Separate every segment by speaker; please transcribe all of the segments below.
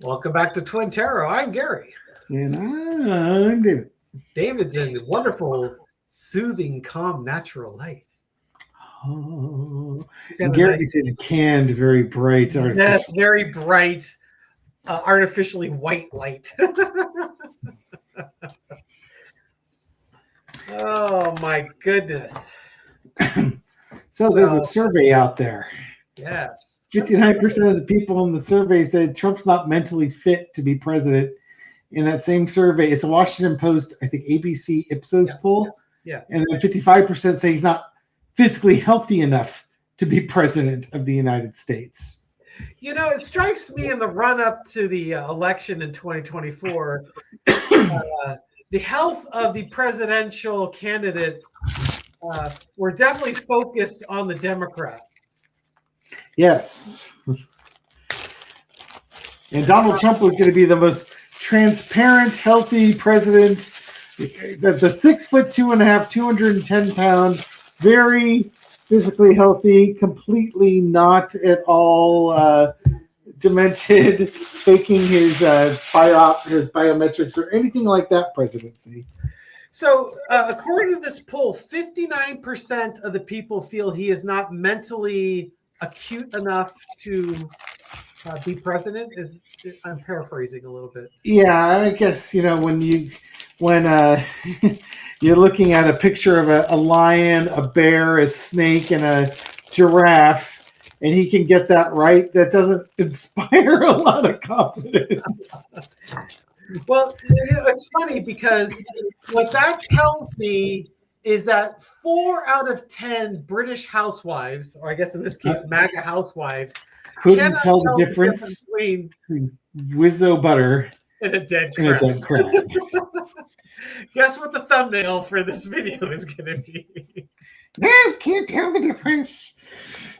Speaker 1: Welcome back to Twin Tarot. I'm Gary.
Speaker 2: And I'm David.
Speaker 1: David's in wonderful, soothing, calm, natural light.
Speaker 2: Oh, and Gary's in canned, very bright.
Speaker 1: Yes, very bright, artificially white light. Oh, my goodness.
Speaker 2: So there's a survey out there.
Speaker 1: Yes.
Speaker 2: 59% of the people in the survey said Trump's not mentally fit to be president. In that same survey, it's a Washington Post, I think ABC Ipsos poll.
Speaker 1: Yeah.
Speaker 2: And then 55% say he's not physically healthy enough to be president of the United States.
Speaker 1: You know, it strikes me in the run-up to the election in 2024, the health of the presidential candidates were definitely focused on the Democrat.
Speaker 2: Yes. And Donald Trump was going to be the most transparent, healthy president. The 6'2.5", 210 pound, very physically healthy, completely not at all demented, faking his biometrics or anything like that presidency.
Speaker 1: So, according to this poll, 59% of the people feel he is not mentally acute enough to be president. I'm paraphrasing a little bit.
Speaker 2: Yeah, I guess when you're looking at a picture of a lion, a bear, a snake, and a giraffe, and he can get that right, that doesn't inspire a lot of confidence.
Speaker 1: Well, it's funny because what that tells me is that 4 out of 10 British housewives, or I guess in this case, MAGA housewives,
Speaker 2: couldn't tell the difference between Wizzo butter
Speaker 1: and a dead crab. Guess what the thumbnail for this video is going to be?
Speaker 2: I can't tell the difference.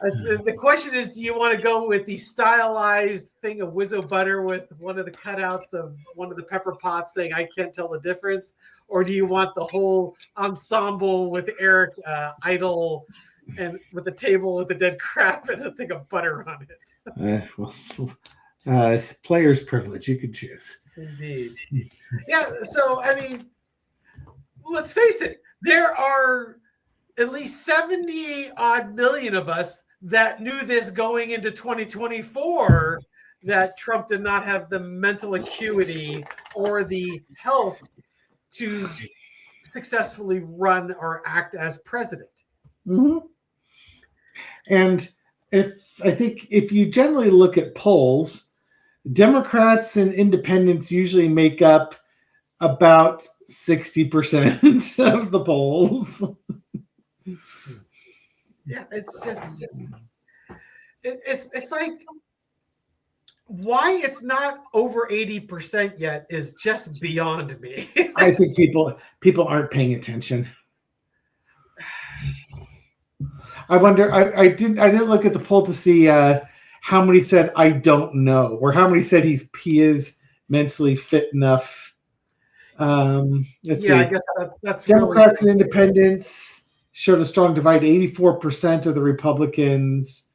Speaker 1: The question is, do you want to go with the stylized thing of Wizzo butter with one of the cutouts of one of the pepper pots saying, I can't tell the difference? Or do you want the whole ensemble with Eric Idle and with the table with the dead crab and a thing of butter on
Speaker 2: it? Player's privilege. You can choose.
Speaker 1: Indeed. Yeah. So, I mean, let's face it. There are at least 70 odd million of us that knew this going into 2024, that Trump did not have the mental acuity or the health to successfully run or act as president.
Speaker 2: Mm-hmm. And I think if you generally look at polls, Democrats and independents usually make up about 60% of the polls.
Speaker 1: Yeah, it's just it's like why it's not over 80% yet is just beyond me.
Speaker 2: I think people aren't paying attention. I wonder. I didn't look at the poll to see how many said I don't know, or how many said he is mentally fit enough. Let's see.
Speaker 1: I guess that's
Speaker 2: Democrats
Speaker 1: really
Speaker 2: and independents showed a strong divide. 84% of the Republicans,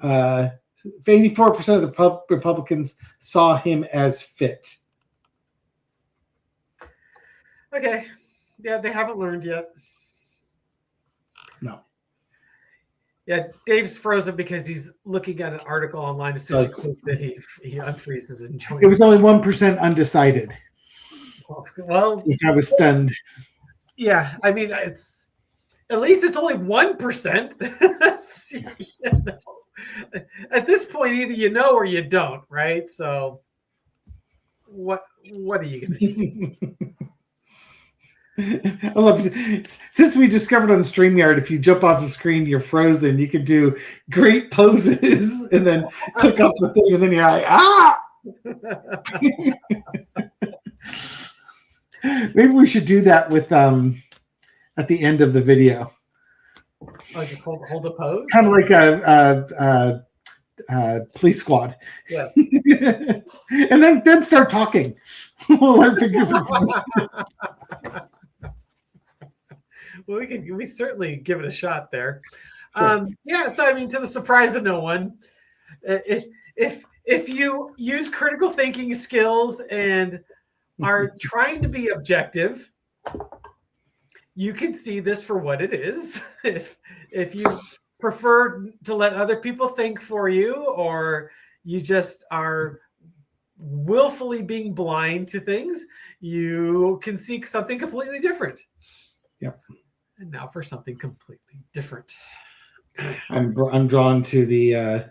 Speaker 2: 84% of the Republicans saw him as fit.
Speaker 1: Okay. Yeah, they haven't learned yet.
Speaker 2: No.
Speaker 1: Yeah, Dave's frozen because he's looking at an article online. As soon as he clicks it, he unfreezes and joins.
Speaker 2: It was only 1% undecided.
Speaker 1: Well,
Speaker 2: which I was stunned.
Speaker 1: Yeah, I mean, at least it's only 1%. At this point, either you know or you don't, right? So, what are you gonna do?
Speaker 2: I love it. Since we discovered on StreamYard, if you jump off the screen, you're frozen. You can do great poses and then click off the thing, and then you're like, ah! Maybe we should do that with at the end of the video.
Speaker 1: Oh, just hold a pose?
Speaker 2: Kind of like a police squad.
Speaker 1: Yes.
Speaker 2: And then start talking while our fingers are frozen.
Speaker 1: Well, we certainly give it a shot there. Yeah, so I mean, to the surprise of no one, if if you use critical thinking skills and are trying to be objective, you can see this for what it is. If you prefer to let other people think for you, or you just are willfully being blind to things, you can seek something completely different.
Speaker 2: Yep.
Speaker 1: And now for something completely different.
Speaker 2: I'm drawn to the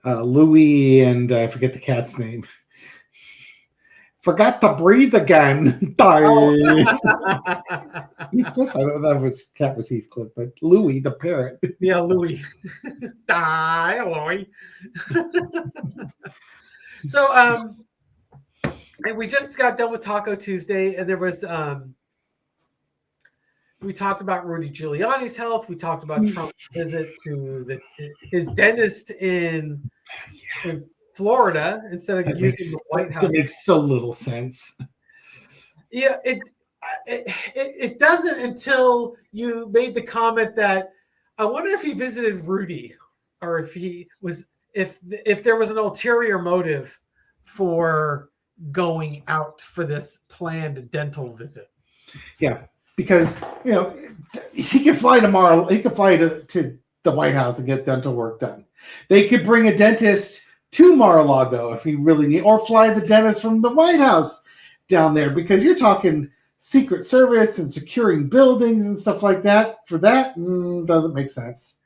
Speaker 2: Louis and I forget the cat's name. Forgot to breathe again. Heathcliff? I don't know if his cat was Heathcliff, but Louis the parrot.
Speaker 1: Yeah, Louis. Die, Louis. So, and we just got done with Taco Tuesday, and there was we talked about Rudy Giuliani's health. We talked about Trump's visit to his dentist in Florida instead of using the White House.
Speaker 2: It makes so little sense.
Speaker 1: Yeah, it doesn't until you made the comment that I wonder if he visited Rudy, or if he was if there was an ulterior motive for going out for this planned dental visit.
Speaker 2: Yeah, because he could fly tomorrow. He could fly to the White House and get dental work done. They could bring a dentist to Mar-a-Lago if he really need, or fly the dentist from the White House down there, because you're talking Secret Service and securing buildings and stuff like that. For that, doesn't make sense.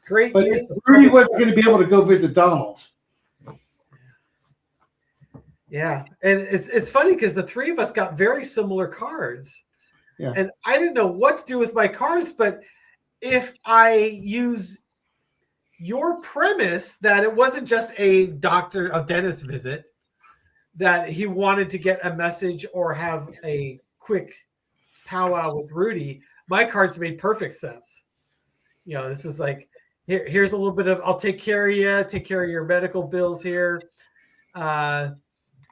Speaker 1: Great.
Speaker 2: But Rudy wasn't going to be able to go visit Donald.
Speaker 1: Yeah, and it's funny because the three of us got very similar cards.
Speaker 2: Yeah.
Speaker 1: And I didn't know what to do with my cards, but if I use your premise that it wasn't just a dentist visit, that he wanted to get a message or have a quick powwow with Rudy, my cards made perfect sense. This is like, here's a little bit of, I'll take care of you, take care of your medical bills here.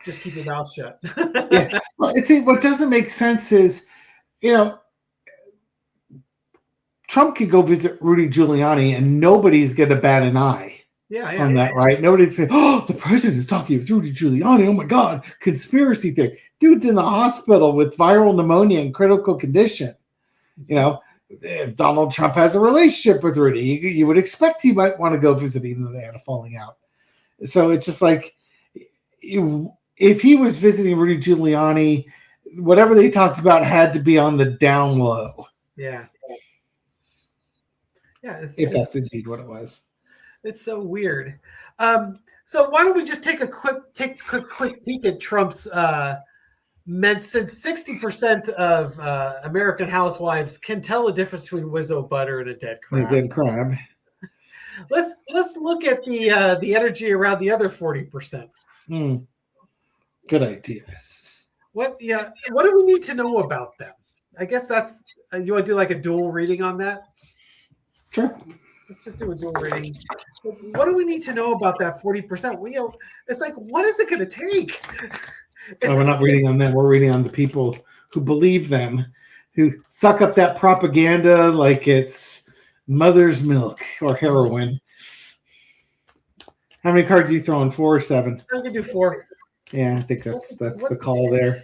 Speaker 1: Just keep your mouth shut.
Speaker 2: Yeah. Well, see, what doesn't make sense is, Trump could go visit Rudy Giuliani and nobody's going to bat an eye on that, right? Nobody's saying, oh, the president is talking with Rudy Giuliani. Oh, my God, conspiracy theory. Dude's in the hospital with viral pneumonia and critical condition. If Donald Trump has a relationship with Rudy, you would expect he might want to go visit, even though they had a falling out. So it's just like, if he was visiting Rudy Giuliani, whatever they talked about had to be on the down low.
Speaker 1: Yeah. Yeah.
Speaker 2: That's indeed what it was.
Speaker 1: It's so weird. So why don't we just take a quick peek at Trump's since 60% of American housewives can tell the difference between Wizzo butter and a dead crab.
Speaker 2: A dead crab.
Speaker 1: Let's look at the energy around the other 40%.
Speaker 2: Good idea.
Speaker 1: What do we need to know about them? I guess that's you want to do like a dual reading on that?
Speaker 2: Sure.
Speaker 1: Let's just do a dual reading. What do we need to know about that 40%? It's like, what is it going to take?
Speaker 2: We're not reading on them. We're reading on the people who believe them, who suck up that propaganda like it's mother's milk or heroin. How many cards are you throwing? 4 or 7?
Speaker 1: I'm going to do 4.
Speaker 2: Yeah, I think that's the call there.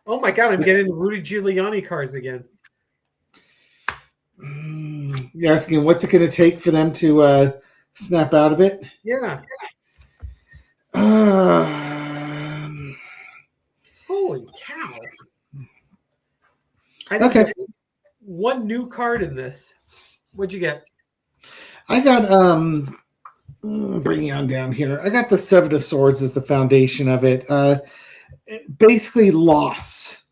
Speaker 1: Oh my God, I'm getting Rudy Giuliani cards again.
Speaker 2: You're asking what's it going to take for them to snap out of it?
Speaker 1: Yeah. Holy cow.
Speaker 2: Okay.
Speaker 1: One new card in this. What'd you get?
Speaker 2: I got bringing on down here. I got the 7 of Swords as the foundation of it. Basically, loss,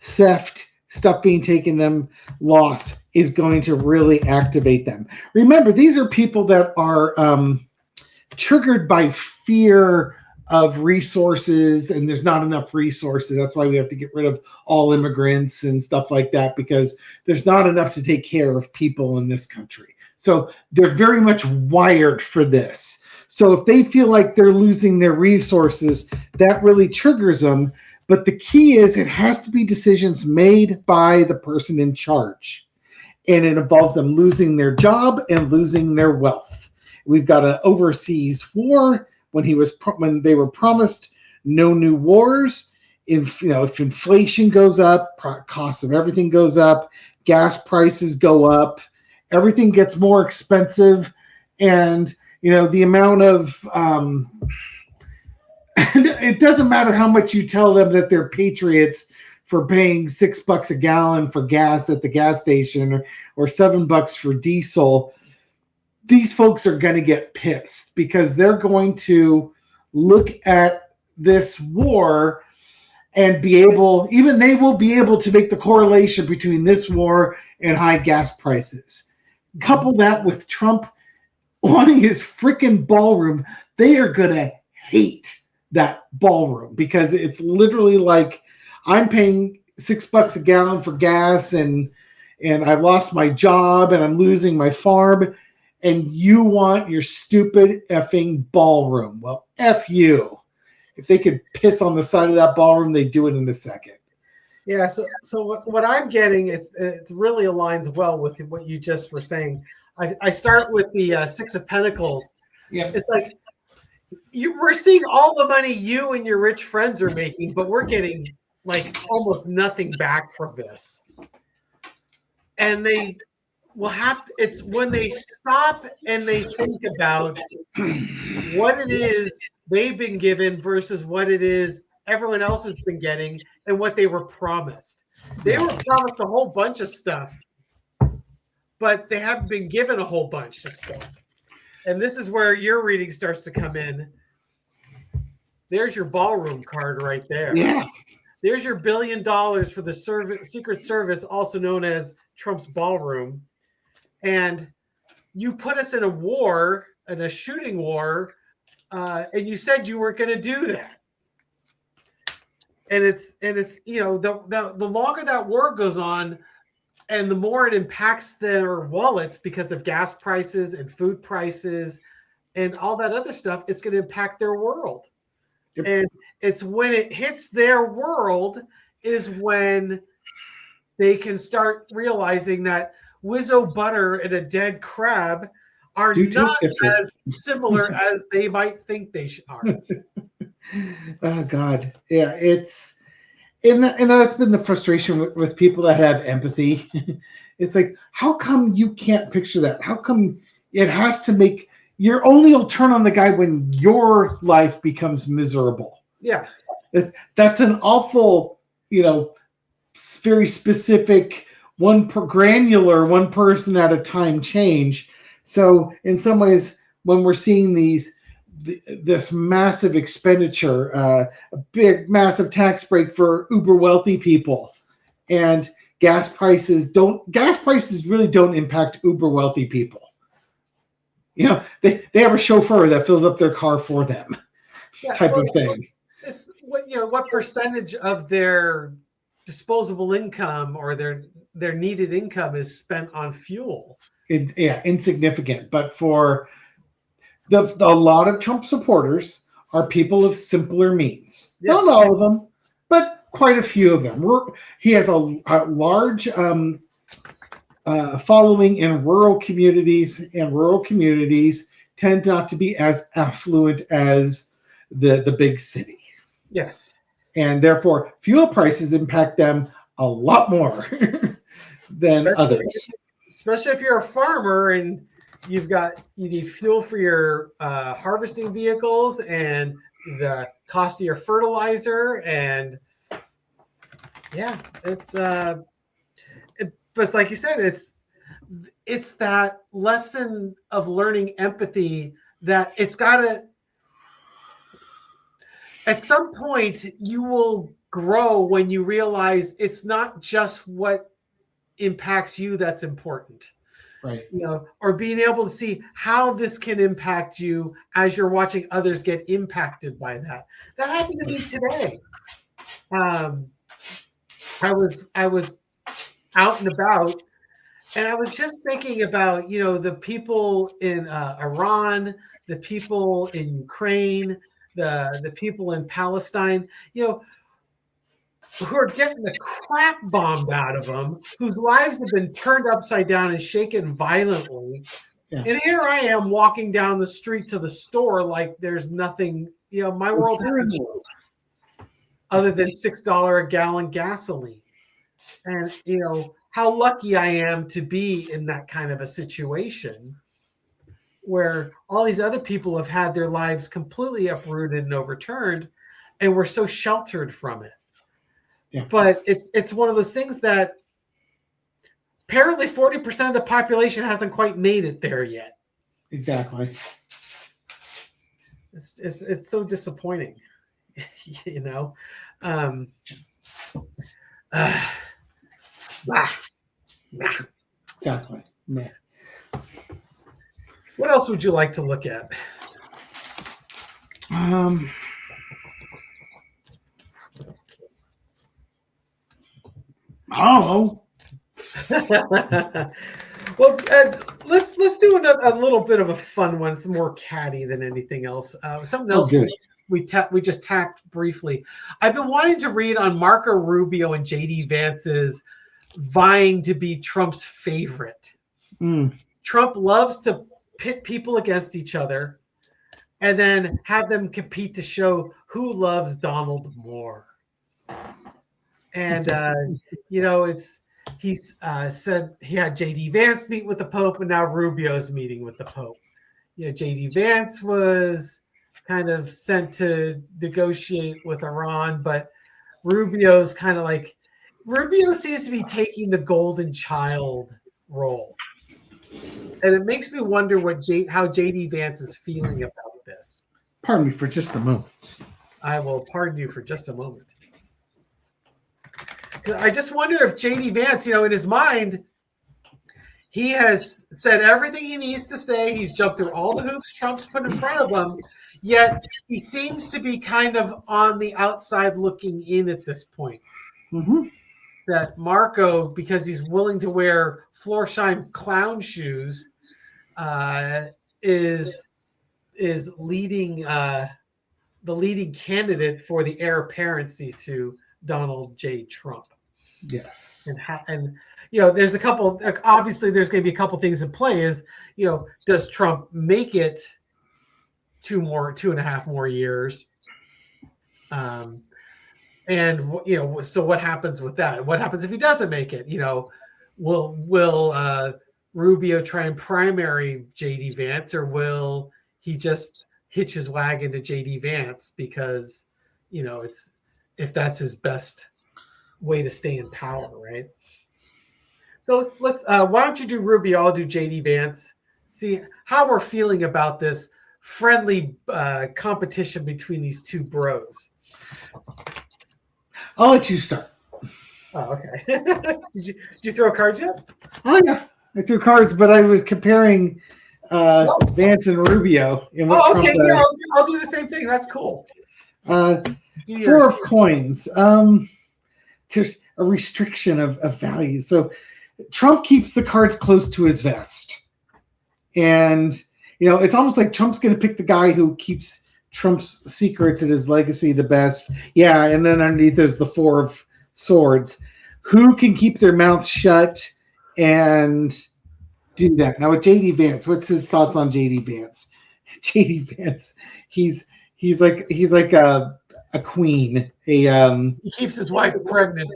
Speaker 2: theft, stuff being taken them, loss is going to really activate them. Remember, these are people that are triggered by fear of resources, and there's not enough resources. That's why we have to get rid of all immigrants and stuff like that, because there's not enough to take care of people in this country. So they're very much wired for this. So if they feel like they're losing their resources, that really triggers them. But the key is it has to be decisions made by the person in charge. And it involves them losing their job and losing their wealth. We've got an overseas war when when they were promised no new wars. If inflation goes up, cost of everything goes up, gas prices go up, everything gets more expensive, and the amount of it doesn't matter how much you tell them that they're patriots for paying $6 a gallon for gas at the gas station or $7 for diesel. These folks are going to get pissed because they're going to look at this war and they will be able to make the correlation between this war and high gas prices. Couple that with Trump wanting his freaking ballroom, they are going to hate that ballroom because it's literally like, I'm paying $6 a gallon for gas and I lost my job and I'm losing my farm, and you want your stupid effing ballroom. Well, F you. If they could piss on the side of that ballroom, they'd do it in a second.
Speaker 1: Yeah. So what I'm getting is it really aligns well with what you just were saying. I start with the Six of Pentacles.
Speaker 2: Yeah.
Speaker 1: It's like we're seeing all the money you and your rich friends are making, but we're getting like almost nothing back from this. And they will have to, it's when they stop and they think about what it is they've been given versus what it is everyone else has been getting and what they were promised. They were promised a whole bunch of stuff, but they haven't been given a whole bunch of stuff. And this is where your reading starts to come in. There's your ballroom card right there.
Speaker 2: Yeah.
Speaker 1: There's your $1 billion for the Secret Service, also known as Trump's ballroom. And you put us in a war, in a shooting war, and you said you weren't going to do that. And it's the longer that war goes on, and the more it impacts their wallets because of gas prices and food prices and all that other stuff, it's going to impact their world. Yep. And it's when it hits their world is when they can start realizing that Wizzo butter and a dead crab are not as similar as they might think they are.
Speaker 2: Oh God, yeah, it's and that's been the frustration with people that have empathy. It's like, how come you can't picture that? How come it has to make your only will turn on the guy when your life becomes miserable?
Speaker 1: Yeah,
Speaker 2: that's an awful, very specific one person at a time change. So in some ways, when we're seeing this massive expenditure, a big massive tax break for uber wealthy people, and gas prices really don't impact uber wealthy people. They have a chauffeur that fills up their car for them, type of thing.
Speaker 1: It's what percentage of their disposable income or their needed income is spent on fuel.
Speaker 2: Insignificant. But for a lot of Trump supporters are people of simpler means. Yes. Not all of them, but quite a few of them. He has a large following in rural communities, and rural communities tend not to be as affluent as the big city.
Speaker 1: Yes.
Speaker 2: And therefore, fuel prices impact them a lot more than others.
Speaker 1: Especially if you're a farmer and you need fuel for your harvesting vehicles and the cost of your fertilizer, and but it's like you said, it's that lesson of learning empathy that it's got to. At some point, you will grow when you realize it's not just what impacts you that's important.
Speaker 2: Right.
Speaker 1: Or being able to see how this can impact you as you're watching others get impacted by that. That happened to me today. I was out and about, and I was just thinking about, the people in Iran, the people in Ukraine, the people in Palestine, who are getting the crap bombed out of them, whose lives have been turned upside down and shaken violently.
Speaker 2: Yeah.
Speaker 1: And here I am walking down the street to the store like there's nothing, my world hasn't changed other than $6 a gallon gasoline. And, how lucky I am to be in that kind of a situation where all these other people have had their lives completely uprooted and overturned, and we're so sheltered from it.
Speaker 2: Yeah.
Speaker 1: But it's one of those things that apparently 40% of the population hasn't quite made it there yet.
Speaker 2: Exactly.
Speaker 1: It's so disappointing,
Speaker 2: Exactly. Yeah.
Speaker 1: What else would you like to look at?
Speaker 2: I don't know.
Speaker 1: Well, let's do a little bit of a fun one. It's more catty than anything else. Something else we just tapped briefly. I've been wanting to read on Marco Rubio and JD Vance's vying to be Trump's favorite. Trump loves to pit people against each other and then have them compete to show who loves Donald more. And he's said he had JD Vance meet with the Pope, and now Rubio's meeting with the Pope. JD Vance was kind of sent to negotiate with Iran, but Rubio seems to be taking the golden child role. And it makes me wonder how JD Vance is feeling about this.
Speaker 2: Pardon me for just a moment.
Speaker 1: I will pardon you for just a moment. I just wonder if JD Vance, in his mind, he has said everything he needs to say. He's jumped through all the hoops Trump's put in front of him, yet he seems to be kind of on the outside looking in at this point.
Speaker 2: Mm-hmm.
Speaker 1: That Marco, because he's willing to wear Florsheim clown shoes, is leading the leading candidate for the heir apparency to Donald J. Trump.
Speaker 2: Yes.
Speaker 1: And there's a couple, obviously there's going to be a couple things in play is, does Trump make it 2.5 more years? And so what happens with that? What happens if he doesn't make it? Will Rubio try and primary JD Vance, or will he just hitch his wagon to JD Vance because it's if that's his best way to stay in power, right? So let's why don't you do Rubio? I'll do JD Vance. See how we're feeling about this friendly competition between these two bros.
Speaker 2: I'll let you start.
Speaker 1: Oh, okay. Did you throw cards yet?
Speaker 2: Oh yeah, I threw cards, but I was comparing Vance and Rubio.
Speaker 1: Oh, okay. Yeah, I'll do the same thing. That's cool.
Speaker 2: 4 of coins. There's a restriction of value. So Trump keeps the cards close to his vest. And, it's almost like Trump's going to pick the guy who keeps Trump's secrets and his legacy the best. Yeah, and then underneath is the 4 of swords. Who can keep their mouths shut and do that? Now with JD Vance, what's his thoughts on JD Vance? JD Vance, he's like a queen. He
Speaker 1: keeps his wife pregnant.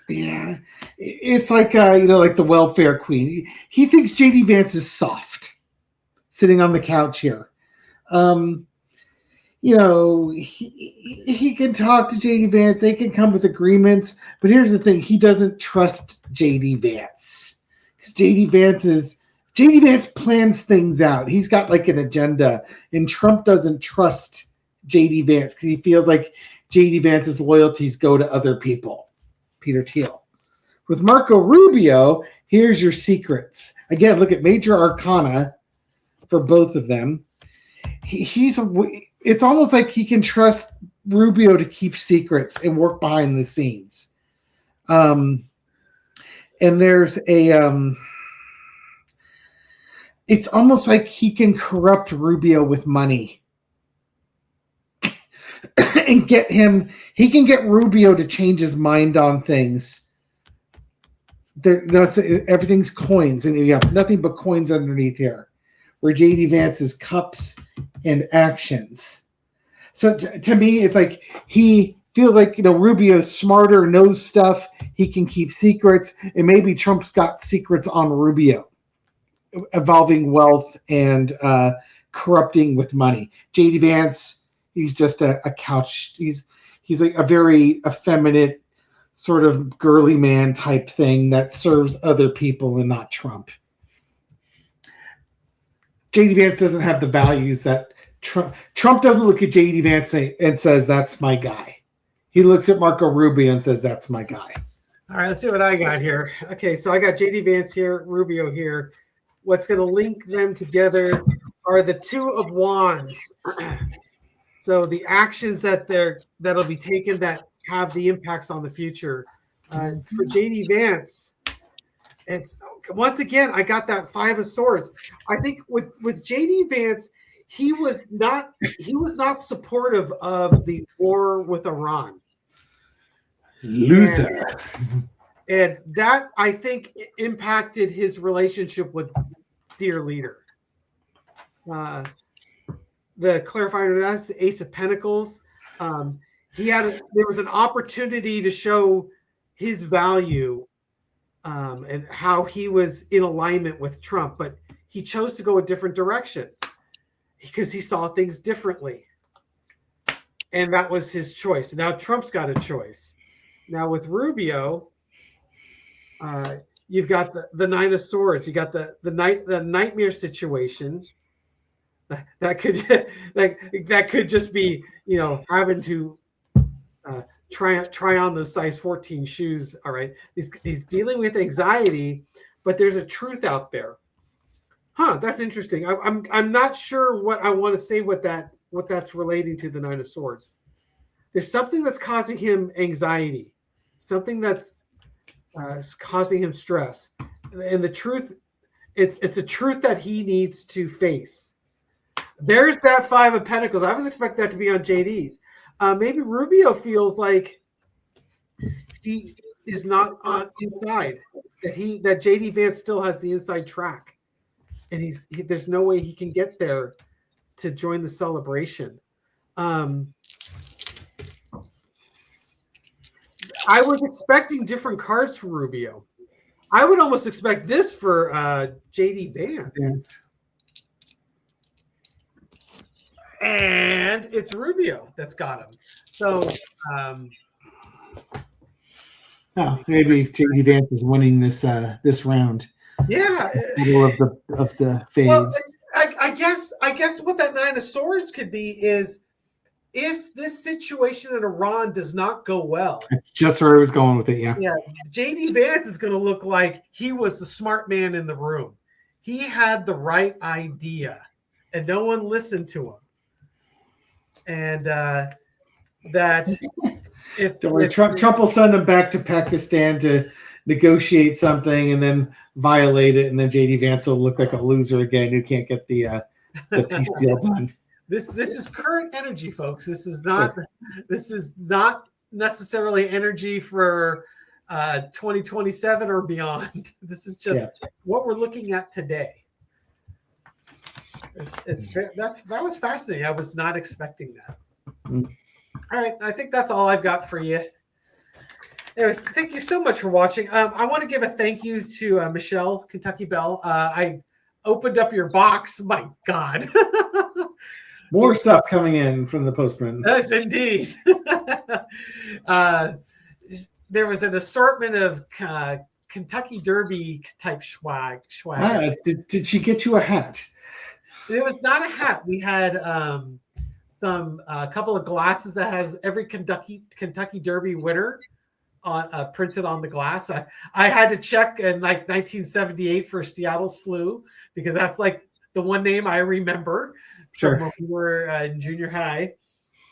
Speaker 2: Yeah, it's like like the welfare queen. He thinks JD Vance is soft, sitting on the couch here. He can talk to JD Vance. They can come with agreements. But here's the thing: he doesn't trust JD Vance because JD Vance plans things out. He's got like an agenda, and Trump doesn't trust JD Vance because he feels like JD Vance's loyalties go to other people. Peter Thiel. With Marco Rubio, here's your secrets. Again, look at Major Arcana for both of them. It's almost like he can trust Rubio to keep secrets and work behind the scenes. And there's it's almost like he can corrupt Rubio with money. And he can get Rubio to change his mind on things. Everything's coins, and you have nothing but coins underneath here. for JD Vance's cups and actions. So to me, it's like he feels like, Rubio's smarter, knows stuff. He can keep secrets, and maybe Trump's got secrets on Rubio, involving wealth and corrupting with money. JD Vance, he's just a couch. He's like a very effeminate, sort of girly man type thing that serves other people and not Trump. JD Vance doesn't have the values that Trump doesn't look at JD Vance and says, that's my guy. He looks at Marco Rubio and says, that's my guy.
Speaker 1: All right, let's see what I got here. Okay, so I got JD Vance here, Rubio here. What's going to link them together are the Two of Wands. So the actions that'll be taken that have the impacts on the future. For JD Vance, it's once again I got that Five of Swords. I think with JD Vance, he was not supportive of the war with Iran.
Speaker 2: Loser.
Speaker 1: And that, I think, impacted his relationship with dear leader. The clarifier, that's the Ace of Pentacles. There was an opportunity to show his value and how he was in alignment with Trump, but he chose to go a different direction because he saw things differently. And that was his choice. Now Trump's got a choice. Now with Rubio, you've got the Nine of Swords. You got the nightmare situation. That could just be, having to try on those size 14 shoes. All right, he's dealing with anxiety, but there's a truth out there. That's interesting. I'm not sure what I want to say what that's relating to the Nine of Swords. There's something that's causing him anxiety, something that's causing him stress, and the truth, it's a truth that he needs to face. There's that Five of Pentacles. I was expecting that to be on JD's. Maybe Rubio feels like he is not on inside, that JD Vance still has the inside track, and there's no way he can get there to join the celebration. I was expecting different cards for Rubio. I would almost expect this for JD Vance. Yeah. And it's Rubio that's got him. So
Speaker 2: maybe JD Vance is winning this round.
Speaker 1: Yeah,
Speaker 2: middle of the phase.
Speaker 1: Well, I guess what that Nine of Swords could be is if this situation in Iran does not go well.
Speaker 2: That's just where I was going with it. Yeah.
Speaker 1: JD Vance is going to look like he was the smart man in the room. He had the right idea, and no one listened to him. And that if
Speaker 2: Trump will send him back to Pakistan to negotiate something and then violate it, and then JD Vance will look like a loser again who can't get the peace deal done.
Speaker 1: This is current energy, folks. This is not necessarily energy for 2027 or beyond. This is just what we're looking at today. That was fascinating. I was not expecting that. All right, I think that's all I've got for you. Anyways, thank you so much for watching. I want to give a thank you to Michelle Kentucky Bell. I opened up your box. My God.
Speaker 2: More stuff coming in from the postman.
Speaker 1: Yes, indeed. There was an assortment of Kentucky Derby type swag.
Speaker 2: Did she get you a hat?
Speaker 1: It was not a hat. We had a couple of glasses that has every Kentucky Derby winner on printed on the glass. I had to check in like 1978 for Seattle Slew because that's like the one name I remember.
Speaker 2: Sure.
Speaker 1: When we were in junior high.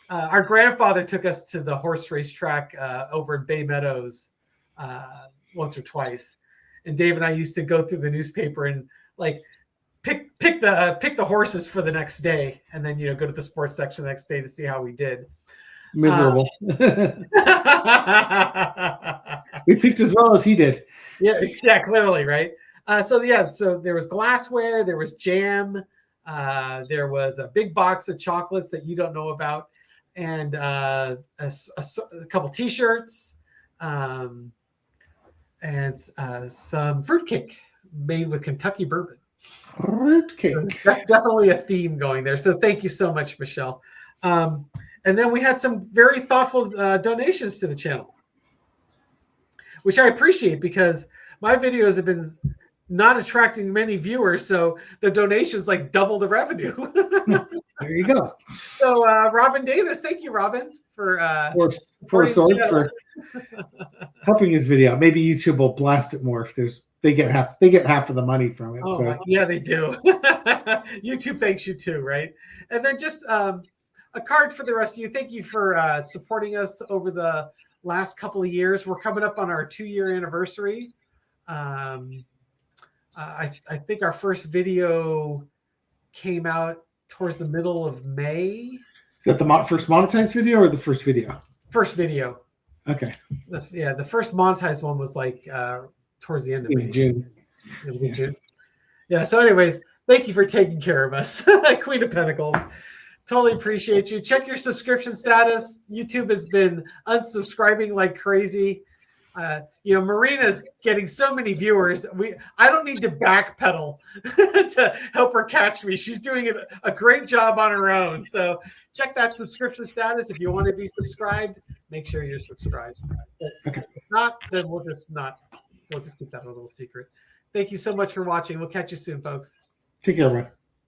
Speaker 1: Our grandfather took us to the horse race track over in Bay Meadows once or twice, and Dave and I used to go through the newspaper and like pick the horses for the next day, and then go to the sports section the next day to see how we did.
Speaker 2: Miserable. We picked as well as he did.
Speaker 1: Yeah, clearly, right? So there was glassware, there was jam. There was a big box of chocolates that you don't know about, and a couple T-shirts, and some fruitcake made with Kentucky bourbon.
Speaker 2: Fruitcake.
Speaker 1: That's definitely a theme going there. So thank you so much, Michelle. And then we had some very thoughtful donations to the channel, which I appreciate because my videos have been not attracting many viewers, so the donations like double the revenue.
Speaker 2: There you go.
Speaker 1: So Robin Davis, thank you, Robin, for
Speaker 2: Swords for helping his video. Maybe YouTube will blast it more if they get half of the money from it.
Speaker 1: Oh,
Speaker 2: so.
Speaker 1: yeah, they do. YouTube thanks you too, right? And then just a card for the rest of you. Thank you for supporting us over the last couple of years. We're coming up on our 2-year anniversary. I think our first video came out towards the middle of May.
Speaker 2: Is that the first monetized video or the first video?
Speaker 1: First video.
Speaker 2: Okay.
Speaker 1: The first monetized one was like towards the end of May.
Speaker 2: June.
Speaker 1: It was in June. Yeah. So, anyways, thank you for taking care of us, Queen of Pentacles. Totally appreciate you. Check your subscription status. YouTube has been unsubscribing like crazy. Marina's getting so many viewers. I don't need to backpedal to help her catch me. She's doing a great job on her own. So check that subscription status. If you want to be subscribed, make sure you're subscribed.
Speaker 2: Okay.
Speaker 1: If not, then we'll just keep that a little secret. Thank you so much for watching. We'll catch you soon, folks.
Speaker 2: Take care, everyone.